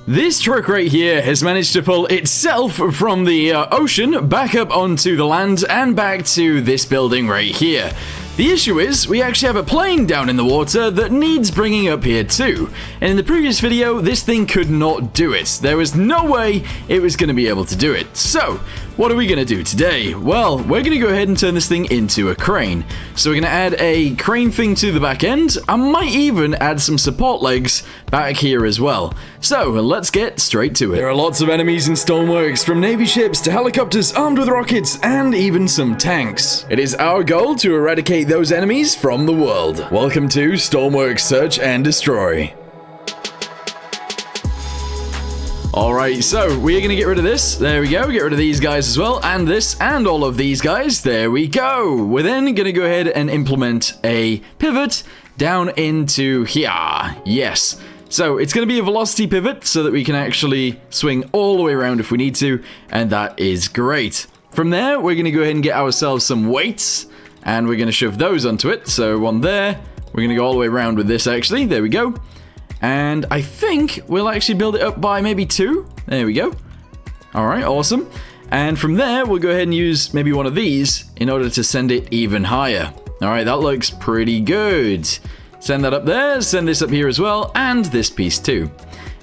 This truck right here has managed to pull itself from the ocean back up onto the land and back to this building right here. The issue is, we actually have a plane down in the water that needs bringing up here too. And in the previous video, this thing could not do it. There was no way it was going to be able to do it. So, what are we going to do today? Well, we're going to go ahead and turn this thing into a crane. So we're going to add a crane thing to the back end. I might even add some support legs back here as well. So, let's get straight to it. There are lots of enemies in Stormworks, from navy ships to helicopters armed with rockets and even some tanks. It is our goal to eradicate those enemies from the world. Welcome to Stormworks Search and Destroy. Alright, so we are going to get rid of this. There we go. Get rid of these guys as well. And this and all of these guys. There we go. We're then going to go ahead and implement a pivot down into here. Yes. So it's going to be a velocity pivot so that we can actually swing all the way around if we need to. And that is great. From there, we're going to go ahead and get ourselves some weights. And we're going to shove those onto it. So one there. We're going to go all the way around with this actually. There we go. And I think we'll actually build it up by maybe 2. There we go. All right, awesome. And from there, we'll go ahead and use maybe one of these in order to send it even higher. All right, that looks pretty good. Send that up there, send this up here as well, and this piece too.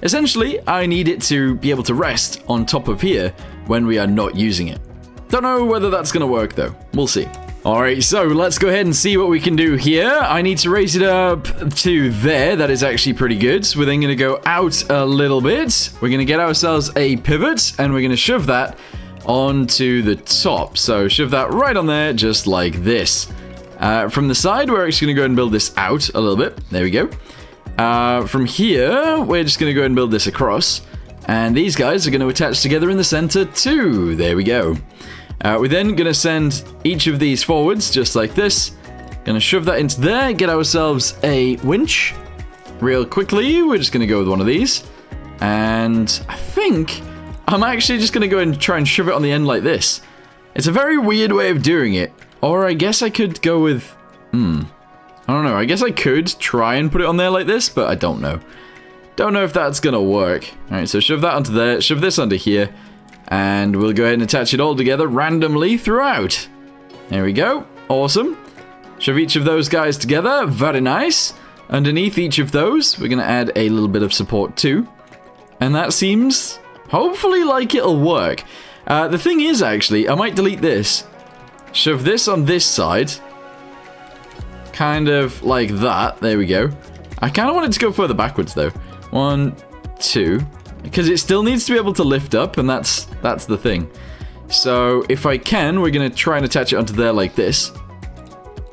Essentially, I need it to be able to rest on top of here when we are not using it. Don't know whether that's going to work though. We'll see. Alright, so let's go ahead and see what we can do here. I need to raise it up to there. That is actually pretty good. So we're then going to go out a little bit. We're going to get ourselves a pivot, and we're going to shove that onto the top. So shove that right on there, just like this. From the side, we're actually going to go ahead and build this out a little bit. There we go. From here, we're just going to go ahead and build this across. And these guys are going to attach together in the center too. There we go. We're then going to send each of these forwards, just like this. Going to shove that into there, get ourselves a winch. Real quickly, we're just going to go with one of these. And I think I'm actually just going to go and try and shove it on the end like this. It's a very weird way of doing it. Or I guess I could go with... I don't know. I guess I could try and put it on there like this, but I don't know. Don't know if that's going to work. Alright, so shove that onto there, shove this onto here. And we'll go ahead and attach it all together randomly throughout. There we go. Awesome. Shove each of those guys together. Very nice. Underneath each of those, we're going to add a little bit of support too. And that seems, hopefully, like it'll work. The thing is, actually, I might delete this. Shove this on this side. Kind of like that. There we go. I kind of want it to go further backwards, though. 1, 2... Because it still needs to be able to lift up, and that's the thing. So, if I can, we're going to try and attach it onto there like this.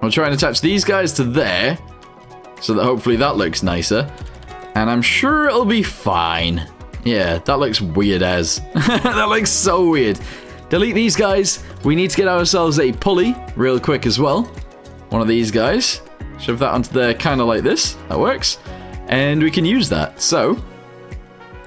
I'll try and attach these guys to there, so that hopefully that looks nicer. And I'm sure it'll be fine. Yeah, that looks weird as. That looks so weird. Delete these guys. We need to get ourselves a pulley real quick as well. One of these guys. Shove that onto there kind of like this. That works. And we can use that. So...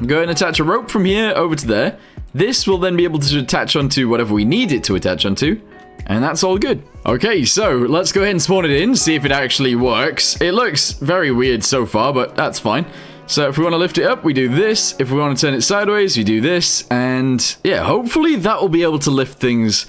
go ahead and attach a rope from here over to there. This will then be able to attach onto whatever we need it to attach onto. And that's all good. Okay, so let's go ahead and spawn it in, see if it actually works. It looks very weird so far, but that's fine. So if we want to lift it up, we do this. If we want to turn it sideways, we do this. And yeah, hopefully that will be able to lift things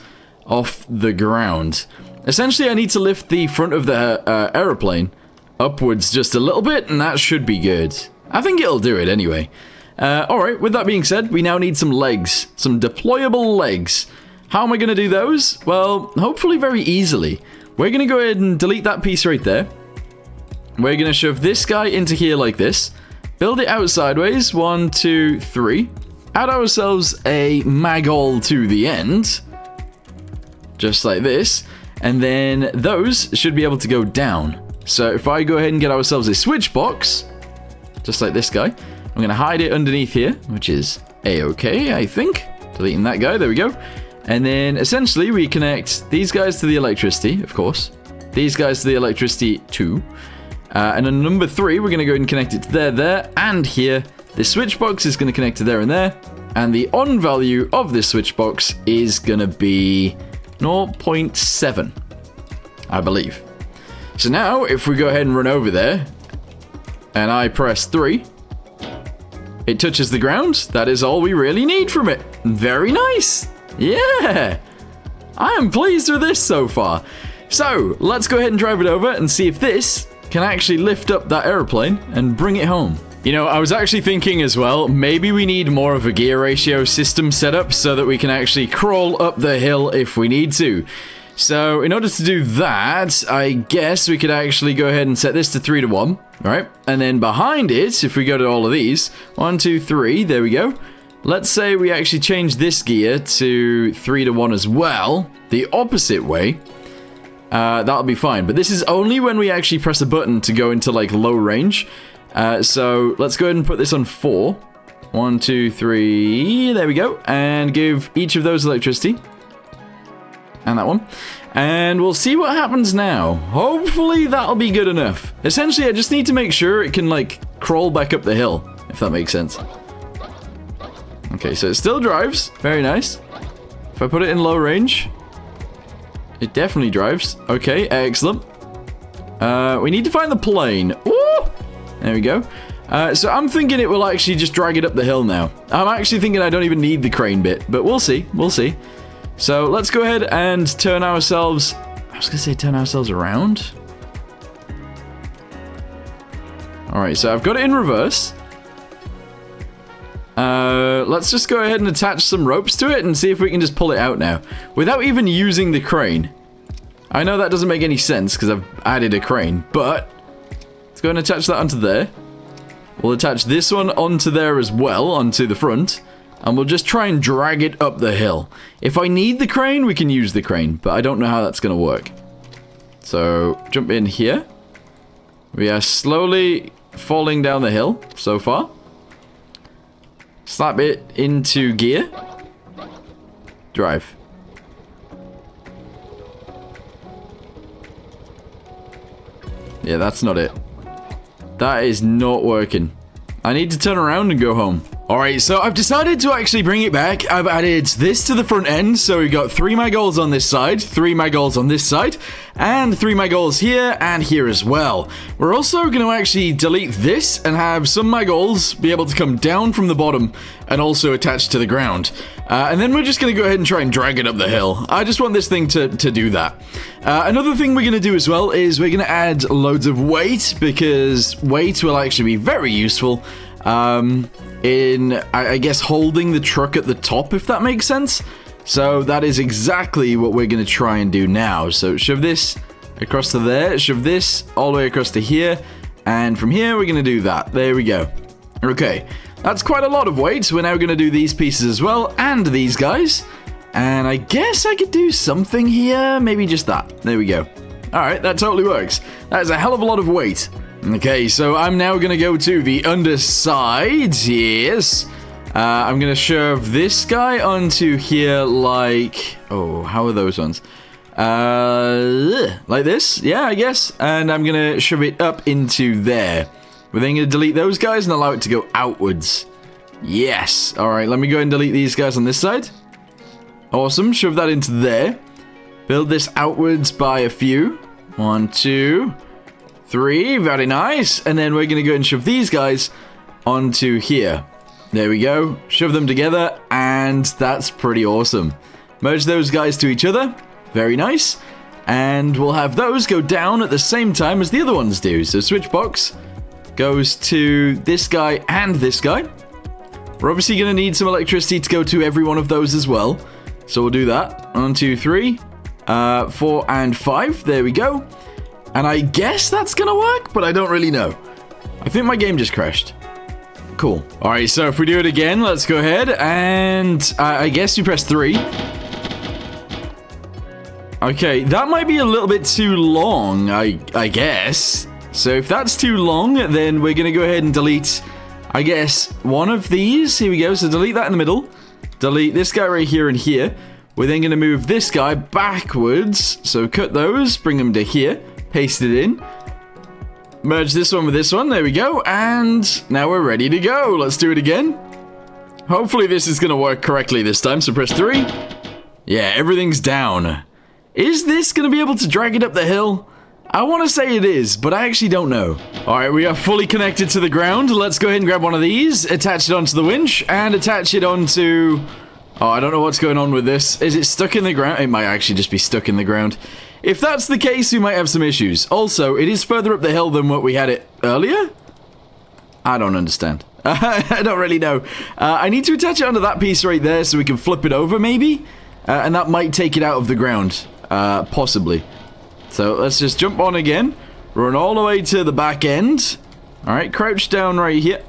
off the ground. Essentially, I need to lift the front of the aeroplane upwards just a little bit, and that should be good. I think it'll do it anyway. Alright, with that being said, we now need some legs. Some deployable legs. How am I going to do those? Well, hopefully very easily. We're going to go ahead and delete that piece right there. We're going to shove this guy into here like this. Build it out sideways. 1, 2, 3. Add ourselves a mag-all to the end. Just like this. And then those should be able to go down. So if I go ahead and get ourselves a switch box, just like this guy, I'm going to hide it underneath here, which is A-okay, I think. Deleting that guy, there we go. And then, essentially, we connect these guys to the electricity, of course. These guys to the electricity, too. And on number 3, we're going to go ahead and connect it to there, and here. This switch box is going to connect to there and there. And the on value of this switch box is going to be 0.7, I believe. So now, if we go ahead and run over there, and I press 3... It touches the ground. That is all we really need from it. Very nice. Yeah. I am pleased with this so far. So, let's go ahead and drive it over and see if this can actually lift up that airplane and bring it home. You know, I was actually thinking as well, maybe we need more of a gear ratio system set up so that we can actually crawl up the hill if we need to. So, in order to do that, I guess we could actually go ahead and set this to 3 to 1, right? And then behind it, if we go to all of these, 1, 2, 3, there we go. Let's say we actually change this gear to 3 to 1 as well, the opposite way. That'll be fine, but this is only when we actually press a button to go into, like, low range. So, let's go ahead and put this on 4. 1, 2, 3, there we go. And give each of those electricity. And that one. And we'll see what happens now. Hopefully that'll be good enough. Essentially, I just need to make sure it can, like, crawl back up the hill, if that makes sense. Okay, so it still drives. Very nice. If I put it in low range, it definitely drives. Okay, excellent. We need to find the plane. Ooh! There we go. So I'm thinking it will actually just drag it up the hill now. I'm actually thinking I don't even need the crane bit, but we'll see. We'll see. So let's go ahead and turn ourselves... I was going to say turn ourselves around. Alright, so I've got it in reverse. Let's just go ahead and attach some ropes to it and see if we can just pull it out now. Without even using the crane. I know that doesn't make any sense because I've added a crane, but... Let's go and attach that onto there. We'll attach this one onto there as well, onto the front. And we'll just try and drag it up the hill. If I need the crane, we can use the crane. But I don't know how that's going to work. So, jump in here. We are slowly falling down the hill so far. Slap it into gear. Drive. Yeah, that's not it. That is not working. I need to turn around and go home. Alright, so I've decided to actually bring it back. I've added this to the front end, so we've got 3 Maggols on this side, 3 Maggols on this side, and 3 Maggols here and here as well. We're also going to actually delete this and have some Maggols be able to come down from the bottom and also attach to the ground. And then we're just going to go ahead and try and drag it up the hill. I just want this thing to do that. Another thing we're going to do as well is we're going to add loads of weight, because weight will actually be very useful. In, I guess, holding the truck at the top, if that makes sense. So that is exactly what we're going to try and do now. So shove this across to there, shove this all the way across to here, and from here we're going to do that. There we go. Okay, that's quite a lot of weight. We're now going to do these pieces as well, and these guys. And I guess I could do something here, maybe just that. There we go. Alright, that totally works. That is a hell of a lot of weight. Okay, so I'm now going to go to the underside, yes. I'm going to shove this guy onto here like... Oh, how are those ones? Like this? Yeah, I guess. And I'm going to shove it up into there. We're then going to delete those guys and allow it to go outwards. Yes. Alright, let me go and delete these guys on this side. Awesome, shove that into there. Build this outwards by a few. 1, 2... 3, very nice. And then we're going to go and shove these guys onto here. There we go. Shove them together, and that's pretty awesome. Merge those guys to each other. Very nice. And we'll have those go down at the same time as the other ones do. So switch box goes to this guy and this guy. We're obviously going to need some electricity to go to every one of those as well. So we'll do that. 1, 2, 3, 4, and 5. There we go. And I guess that's gonna work, but I don't really know. I think my game just crashed. Cool. Alright, so if we do it again, let's go ahead and... I guess you press 3. Okay, that might be a little bit too long, I guess. So if that's too long, then we're gonna go ahead and delete, I guess, one of these. Here we go, so delete that in the middle. Delete this guy right here and here. We're then gonna move this guy backwards. So cut those, bring them to here. Paste it in. Merge this one with this one. There we go. And now we're ready to go. Let's do it again. Hopefully this is going to work correctly this time. So press 3. Yeah, everything's down. Is this going to be able to drag it up the hill? I want to say it is, but I actually don't know. All right, we are fully connected to the ground. Let's go ahead and grab one of these, attach it onto the winch, and attach it onto... Oh, I don't know what's going on with this. Is it stuck in the ground? It might actually just be stuck in the ground. If that's the case, we might have some issues. Also, it is further up the hill than what we had it earlier? I don't understand. I don't really know. I need to attach it onto that piece right there so we can flip it over, maybe? And that might take it out of the ground. Possibly. So, let's just jump on again. Run all the way to the back end. Alright, crouch down right here.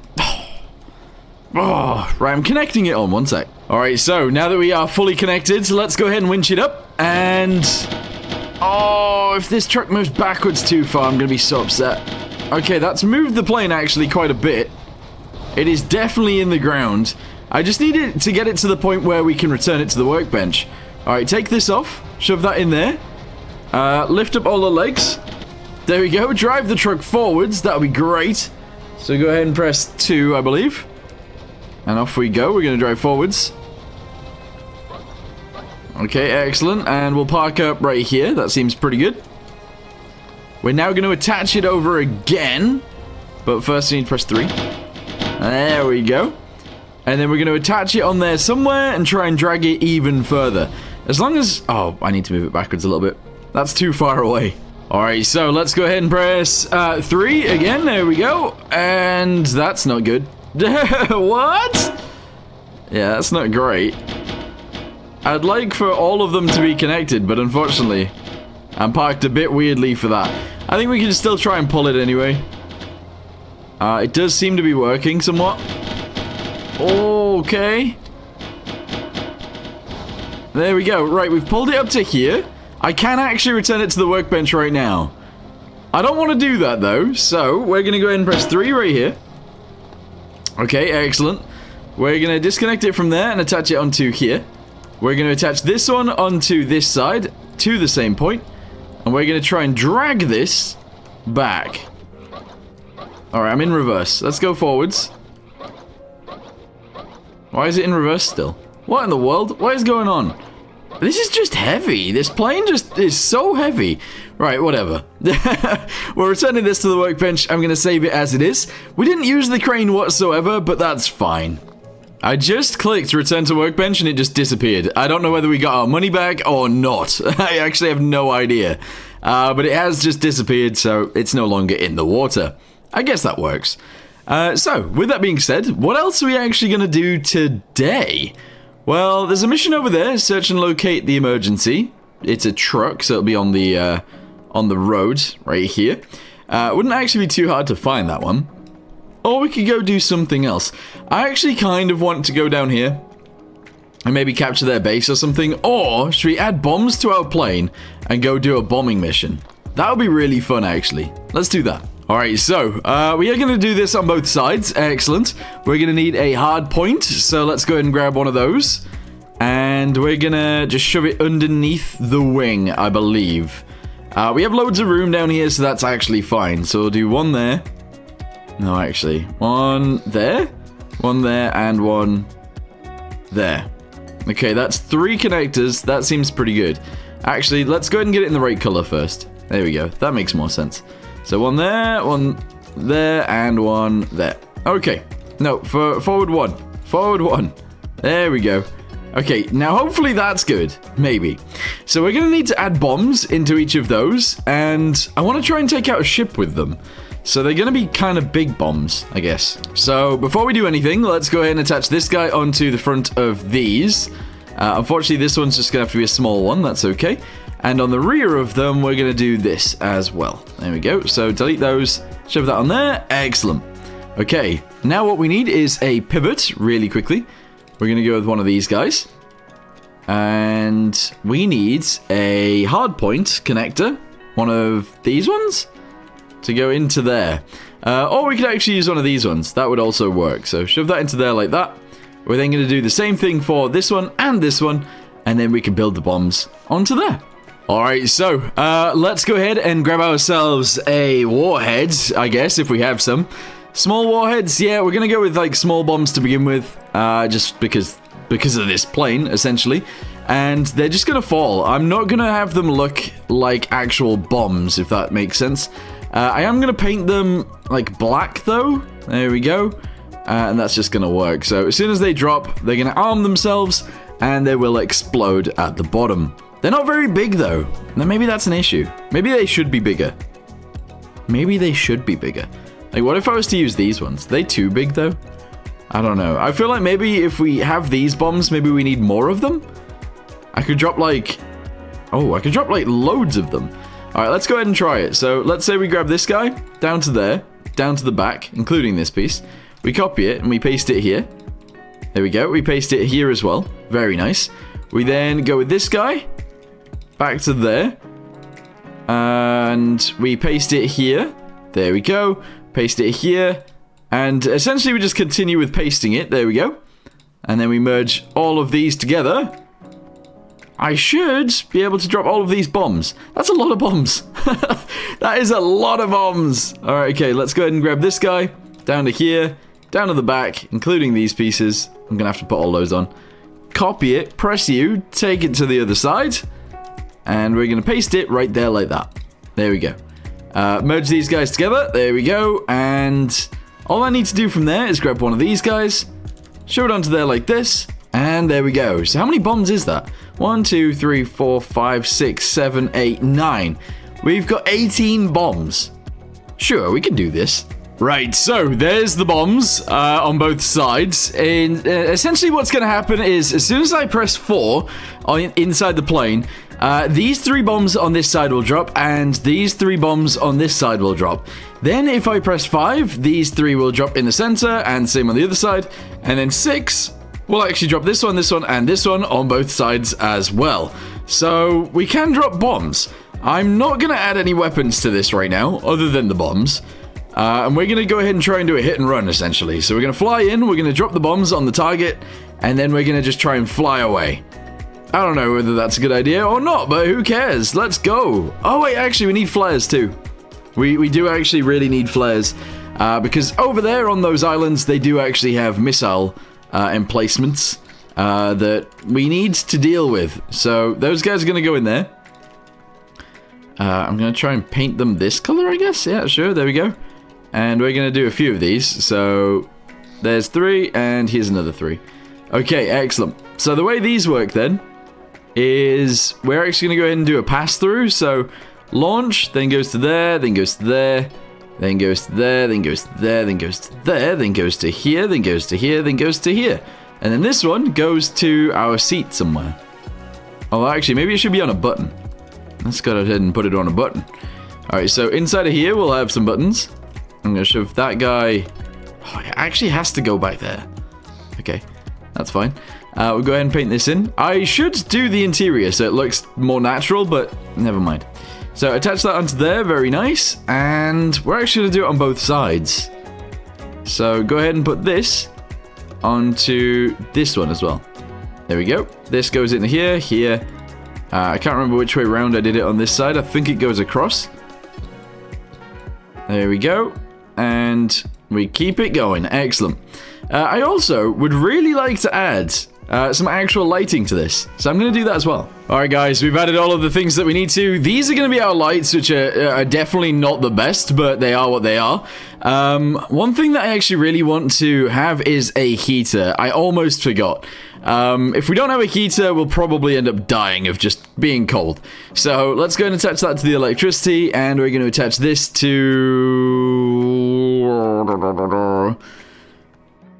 Oh, right, I'm connecting it on. One sec. Alright, so now that we are fully connected, let's go ahead and winch it up. And... Oh, if this truck moves backwards too far, I'm going to be so upset. Okay, that's moved the plane actually quite a bit. It is definitely in the ground. I just need it to get it to the point where we can return it to the workbench. Alright, take this off. Shove that in there. Lift up all the legs. There we go. Drive the truck forwards. That'll be great. So go ahead and press 2, I believe. And off we go. We're going to drive forwards. Okay, excellent. And we'll park up right here. That seems pretty good. We're now going to attach it over again. But first we need to press 3. There we go. And then we're going to attach it on there somewhere and try and drag it even further. As long as... Oh, I need to move it backwards a little bit. That's too far away. Alright, so let's go ahead and press 3 again. There we go. And that's not good. What? Yeah, that's not great. I'd like for all of them to be connected, but unfortunately, I'm parked a bit weirdly for that. I think we can still try and pull it anyway. It does seem to be working somewhat. Okay. There we go. Right, we've pulled it up to here. I can actually return it to the workbench right now. I don't want to do that, though, so we're going to go ahead and press 3 right here. Okay, excellent. We're going to disconnect it from there and attach it onto here. We're going to attach this one onto this side to the same point. And we're going to try and drag this back. Alright, I'm in reverse. Let's go forwards. Why is it in reverse still? What in the world? What is going on? This is just heavy. This plane just is so heavy. Right, whatever. We're returning this to the workbench. I'm going to save it as it is. We didn't use the crane whatsoever, but that's fine. I just clicked return to workbench and it just disappeared. I don't know whether we got our money back or not. I actually have no idea. But it has just disappeared, so it's no longer in the water. I guess that works. So, with that being said, what else are we actually going to do today? Well, there's a mission over there, search and locate the emergency. It's a truck, so it'll be on the road right here. Wouldn't actually be too hard to find that one. Or we could go do something else. I actually kind of want to go down here and maybe capture their base or something. Or should we add bombs to our plane and go do a bombing mission? That would be really fun, actually. Let's do that. Alright, so, we are going to do this on both sides. Excellent. We're going to need a hard point, so let's go ahead and grab one of those. And we're going to just shove it underneath the wing, I believe. We have loads of room down here, so that's actually fine. So we'll do one there. No, actually. One there, and one there. Okay, that's 3 connectors. That seems pretty good. Actually, let's go ahead and get it in the right color first. There we go. That makes more sense. So one there, and one there. Okay. No, forward one. Forward one. There we go. Okay, now hopefully that's good. Maybe. So we're going to need to add bombs into each of those, and I want to try and take out a ship with them. So they're going to be kind of big bombs, I guess. So before we do anything, let's go ahead and attach this guy onto the front of these. Unfortunately, this one's just going to have to be a small one. That's okay. And on the rear of them, we're going to do this as well. There we go. So delete those, shove that on there. Excellent. Okay, now what we need is a pivot really quickly. We're going to go with one of these guys. And we need a hardpoint connector. One of these ones to go into there. Or we could actually use one of these ones. That would also work. So shove that into there like that. We're then going to do the same thing for this one and this one. And then we can build the bombs onto there. Alright, so, let's go ahead and grab ourselves a warhead, I guess, if we have some. Small warheads, yeah, we're gonna go with, like, small bombs to begin with, just because of this plane, essentially. and they're just gonna fall. I'm not gonna have them look like actual bombs, if that makes sense. I am gonna paint them like black though. There we go. And that's just gonna work. So as soon as they drop, they're gonna arm themselves and they will explode at the bottom. They're not very big though. Now maybe that's an issue. Maybe they should be bigger. Maybe they should be bigger. Like, what if I was to use these ones? Are they too big though? I don't know. I feel like maybe if we have these bombs, maybe we need more of them. I could drop like... Oh, I could drop like loads of them. Alright, let's go ahead and try it. So let's say we grab this guy down to there, down to the back, including this piece. We copy it and we paste it here. There we go. We paste it here as well. Very nice. We then go with this guy back to there. And we paste it here. There we go. Paste it here. And essentially we just continue with pasting it. There we go. And then we merge all of these together. I should be able to drop all of these bombs. That's a lot of bombs. That is a lot of bombs. Alright, okay, let's go ahead and grab this guy. Down to here. Down to the back, including these pieces. I'm going to have to put all those on. Copy it. Press U. Take it to the other side. And we're going to paste it right there like that. There we go. Merge these guys together. There we go. And all I need to do from there is grab one of these guys. Show it onto there like this. And there we go. So how many bombs is that? 1, 2, 3, 4, 5, 6, 7, 8, 9. We've got 18 bombs. Sure, we can do this. Right, so there's the bombs on both sides. And essentially what's going to happen is as soon as I press 4 inside the plane, these 3 bombs on this side will drop, and these 3 bombs on this side will drop. Then if I press 5, these 3 will drop in the center, and same on the other side. And then 6 will actually drop this one, and this one on both sides as well. So we can drop bombs. I'm not going to add any weapons to this right now, other than the bombs. And we're going to go ahead and try and do a hit and run, essentially. So we're going to fly in, we're going to drop the bombs on the target, and then we're going to just try and fly away. I don't know whether that's a good idea or not, but who cares? Let's go. Oh, wait, actually, we need flares, too. We do actually really need flares, because over there on those islands, they do actually have missile emplacements that we need to deal with. So those guys are going to go in there. I'm going to try and paint them this color, I guess. Yeah, sure. There we go. And we're going to do a few of these. So there's 3, and here's another 3. Okay, excellent. So the way these work then is we're actually going to go ahead and do a pass-through. So launch, then goes to there, then goes to there, then goes to there, then goes to there, then goes to there, then goes to here, then goes to here, then goes to here. And then this one goes to our seat somewhere. Oh, actually, maybe it should be on a button. Let's go ahead and put it on a button. Alright, so inside of here, we'll have some buttons. I'm going to shove that guy... Oh, it actually has to go back there. Okay, that's fine. We'll go ahead and paint this in. I should do the interior so it looks more natural, but never mind. So attach that onto there, very nice. And we're actually going to do it on both sides. So go ahead and put this onto this one as well. There we go. This goes into here, here. I can't remember which way around I did it on this side. I think it goes across. There we go. And we keep it going. Excellent. I also would really like to add some actual lighting to this. So I'm going to do that as well. Alright guys, we've added all of the things that we need to. These are going to be our lights, which are definitely not the best, but they are what they are. One thing that I actually really want to have is a heater. I almost forgot. If we don't have a heater, we'll probably end up dying of just being cold. So let's go and attach that to the electricity, and we're going to attach this to...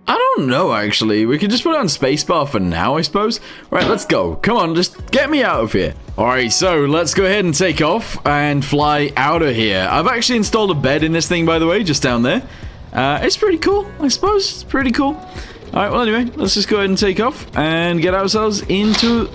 I don't know, actually. We could just put it on spacebar for now, I suppose. Right, let's go. Come on, just get me out of here. Alright, so let's go ahead and take off and fly out of here. I've actually installed a bed in this thing, by the way, just down there. It's pretty cool, I suppose. It's pretty cool. Alright, well, anyway, let's just go ahead and take off and get ourselves into...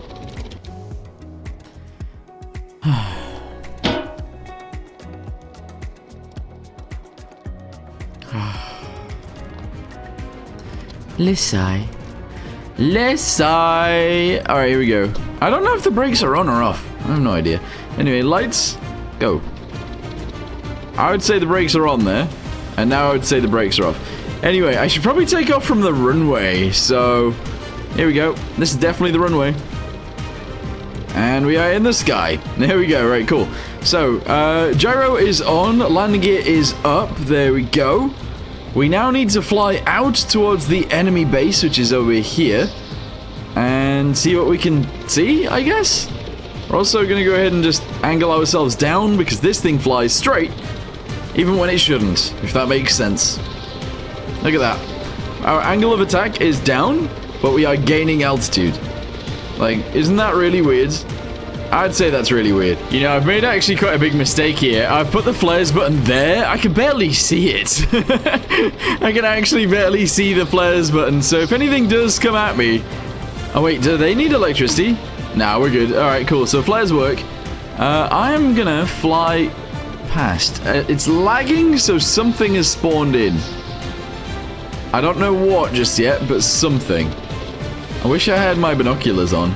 Let's sigh. Let's sigh. Alright, here we go. I don't know if the brakes are on or off. I have no idea. Anyway, lights, go. I would say the brakes are on there. And now I would say the brakes are off. Anyway, I should probably take off from the runway. So, here we go. This is definitely the runway. And we are in the sky. There we go. Right, cool. So, gyro is on. Landing gear is up. There we go. We now need to fly out towards the enemy base, which is over here. And see what we can see, I guess? We're also going to go ahead and just angle ourselves down because this thing flies straight, even when it shouldn't, if that makes sense. Look at that. Our angle of attack is down, but we are gaining altitude. Like, isn't that really weird? I'd say that's really weird. You know, I've made actually quite a big mistake here. I've put the flares button there. I can barely see it. I can actually barely see the flares button, so if anything does come at me... Oh, wait, do they need electricity? Nah, we're good. Alright, cool. So flares work. I'm gonna fly past. It's lagging, so something has spawned in. I don't know what just yet, but something. I wish I had my binoculars on.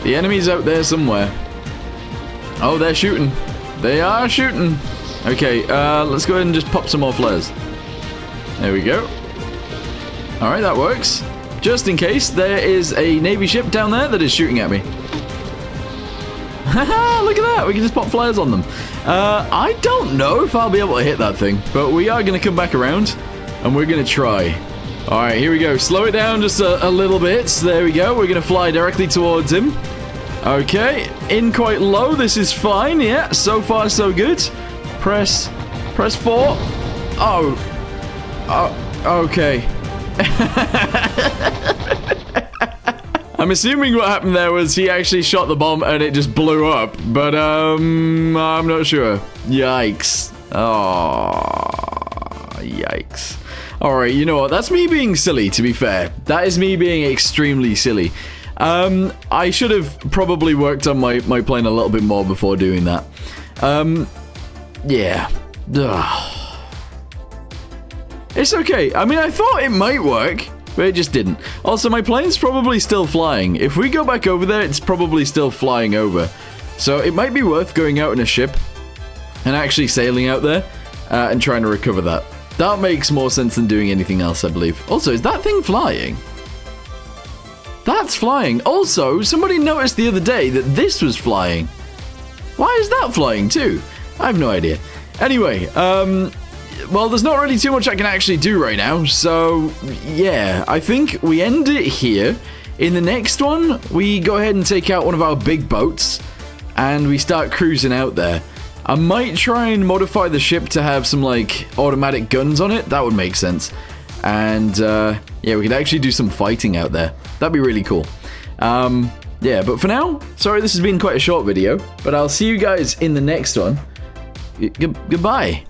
The enemy's out there somewhere. Oh, they're shooting. They are shooting. Okay, let's go ahead and just pop some more flares. There we go. Alright, that works. Just in case, there is a Navy ship down there that is shooting at me. Haha, look at that. We can just pop flares on them. I don't know if I'll be able to hit that thing, but we are going to come back around, and we're going to try. All right, here we go. Slow it down just a little bit. There we go. We're going to fly directly towards him. Okay, in quite low. This is fine. Yeah, so far so good. Press 4. Oh, okay. I'm assuming what happened there was he actually shot the bomb and it just blew up, but I'm not sure. Yikes. Oh, yikes. Alright, you know what? That's me being silly, to be fair. That is me being extremely silly. I should have probably worked on my plane a little bit more before doing that. Yeah. Ugh. It's okay. I mean, I thought it might work, but it just didn't. Also, my plane's probably still flying. If we go back over there, it's probably still flying over. So it might be worth going out in a ship and actually sailing out there and trying to recover that. That makes more sense than doing anything else, I believe. Also, is that thing flying? That's flying. Also, somebody noticed the other day that this was flying. Why is that flying too? I have no idea. Anyway, well, there's not really too much I can actually do right now, so yeah, I think we end it here. In the next one, we go ahead and take out one of our big boats, and we start cruising out there. I might try and modify the ship to have some, like, automatic guns on it. That would make sense. And, yeah, we could actually do some fighting out there. That'd be really cool. Yeah, but for now, sorry this has been quite a short video, but I'll see you guys in the next one. Goodbye.